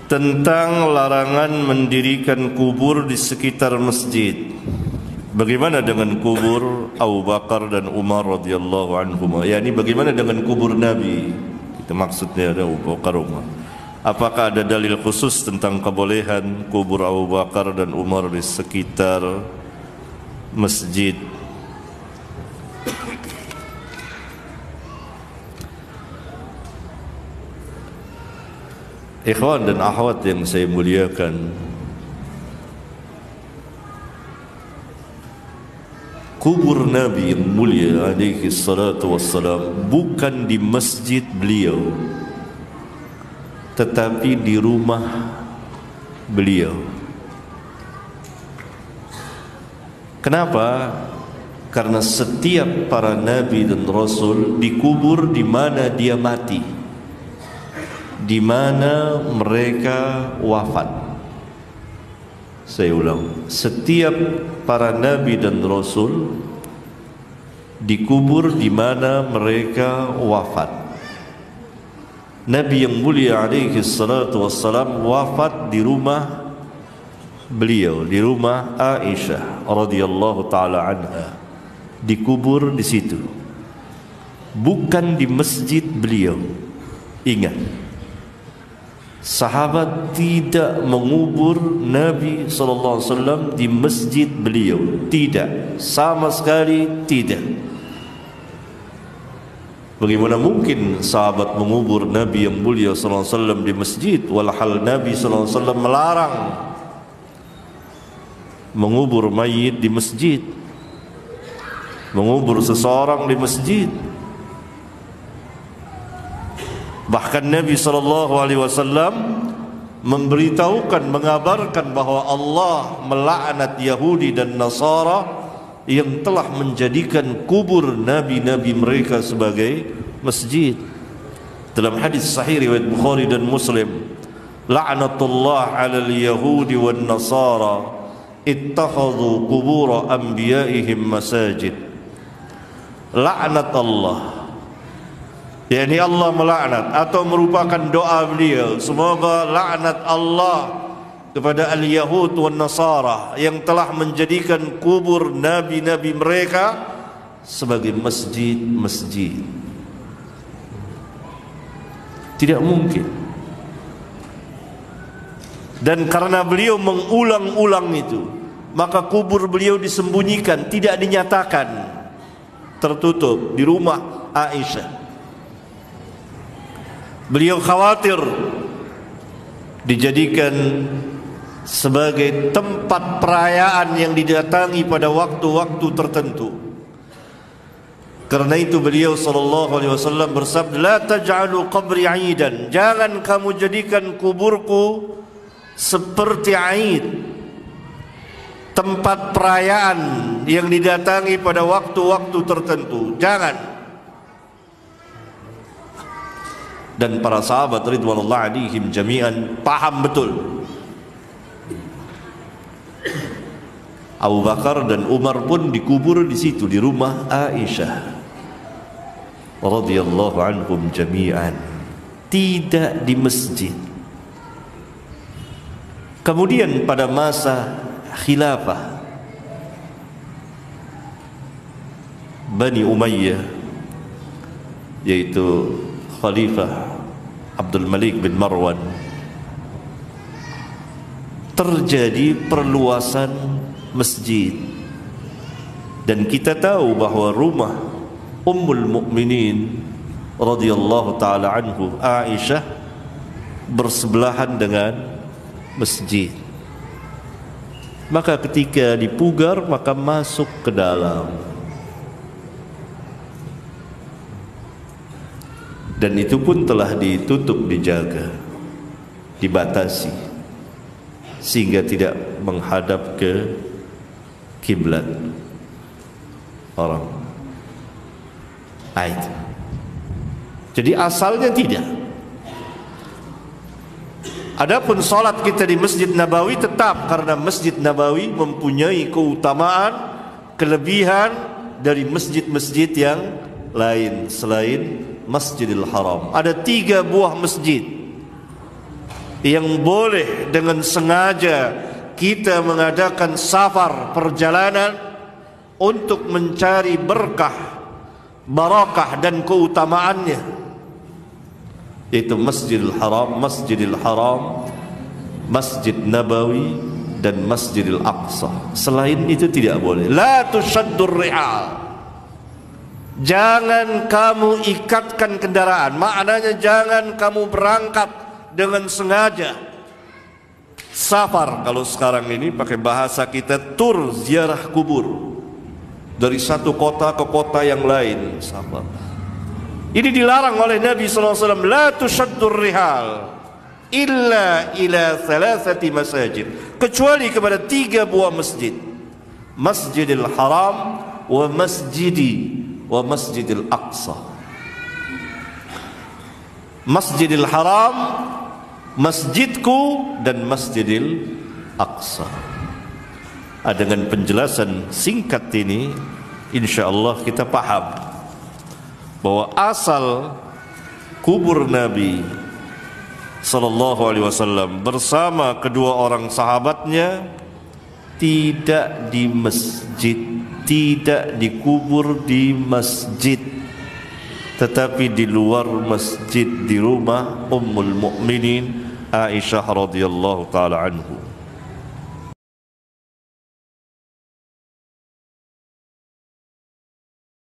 tentang larangan mendirikan kubur di sekitar masjid. Bagaimana dengan kubur Abu Bakar dan Umar radhiyallahu anhum? Yani bagaimana dengan kubur Nabi? Itu maksudnya ada Abu Bakar Umar. Apakah ada dalil khusus tentang kebolehan kubur Abu Bakar dan Umar di sekitar masjid? Ikhwan dan akhwat yang saya muliakan, kubur Nabi yang mulia alaihi salatu wassalam bukan di masjid beliau, tetapi di rumah beliau. Kenapa? Karena setiap para nabi dan rasul dikubur di mana dia mati, di mana mereka wafat. Saya ulang, setiap para nabi dan rasul dikubur di mana mereka wafat. Nabi yang mulia alaihi salatu wassalam wafat di rumah beliau, di rumah Aisyah radhiyallahu taala anha, dikubur di situ, bukan di masjid beliau. Ingat, sahabat tidak mengubur Nabi SAW di masjid beliau. Tidak, sama sekali tidak. Bagaimana mungkin sahabat mengubur Nabi yang mulia SAW di masjid, walhal Nabi SAW melarang mengubur mayit di masjid, mengubur seseorang di masjid. Bahkan Nabi SAW memberitahukan, mengabarkan bahwa Allah melaknat Yahudi dan Nasara yang telah menjadikan kubur nabi-nabi mereka sebagai masjid. Dalam hadis sahih riwayat Bukhari dan Muslim, la'natullah 'alal yahudi wan nasara ittakhadhu qubur anbiya'ihim masajid. Laknat Allah, yakni Allah melaknat atau merupakan doa beliau, semoga laknat Allah kepada al-Yahud wan Nasara yang telah menjadikan kubur nabi-nabi mereka sebagai masjid-masjid. Tidak mungkin. Dan karena beliau mengulang-ulang itu, maka kubur beliau disembunyikan, tidak dinyatakan, tertutup di rumah Aisyah. Beliau khawatir dijadikan sebagai tempat perayaan yang didatangi pada waktu-waktu tertentu. Karena itu beliau sallallahu alaihi wasallam bersabda, "La taj'alu qabri 'aidan." Jangan kamu jadikan kuburku seperti Aid, tempat perayaan yang didatangi pada waktu-waktu tertentu. Jangan. Dan para sahabat ridwanullah alaihim jami'an paham betul. Abu Bakar dan Umar pun dikubur di situ, di rumah Aisyah radhiyallahu anhum jami'an, tidak di masjid. Kemudian pada masa khilafah Bani Umayyah, yaitu Khalifah Abdul Malik bin Marwan, terjadi perluasan masjid. Dan kita tahu bahwa rumah Ummul Mukminin radhiyallahu taala anhu Aisyah bersebelahan dengan masjid. Maka ketika dipugar, maka masuk ke dalam. Dan itu pun telah ditutup, dijaga, dibatasi, sehingga tidak menghadap ke kiblat orang. Itu. Jadi asalnya tidak. Adapun salat kita di Masjid Nabawi tetap, karena Masjid Nabawi mempunyai keutamaan, kelebihan dari masjid-masjid yang lain selain Masjidil Haram. Ada 3 buah masjid yang boleh dengan sengaja kita mengadakan safar perjalanan untuk mencari berkah, barakah dan keutamaannya, yaitu Masjidil Haram, Masjid Nabawi dan Masjidil Aqsa. Selain itu tidak boleh. La tushaddur rihal. Jangan kamu ikatkan kendaraan. Maknanya jangan kamu berangkat dengan sengaja. Safar, kalau sekarang ini pakai bahasa kita, tur ziarah kubur. Dari satu kota ke kota yang lain, safar. Ini dilarang oleh Nabi SAW. La tushaddur rihal illa ila thalathati masajid, kecuali kepada 3 buah masjid. Masjidil Haram wa Masjidil Aqsa. Masjidil Haram, masjidku, dan Masjidil Aqsa. Dengan penjelasan singkat ini, insyaallah kita paham bahwa asal kubur Nabi sallallahu alaihi wasallam bersama kedua orang sahabatnya tidak di masjid, tidak dikubur di masjid, tetapi di luar masjid, di rumah Ummul Mukminin Aisyah radhiyallahu taala anhu.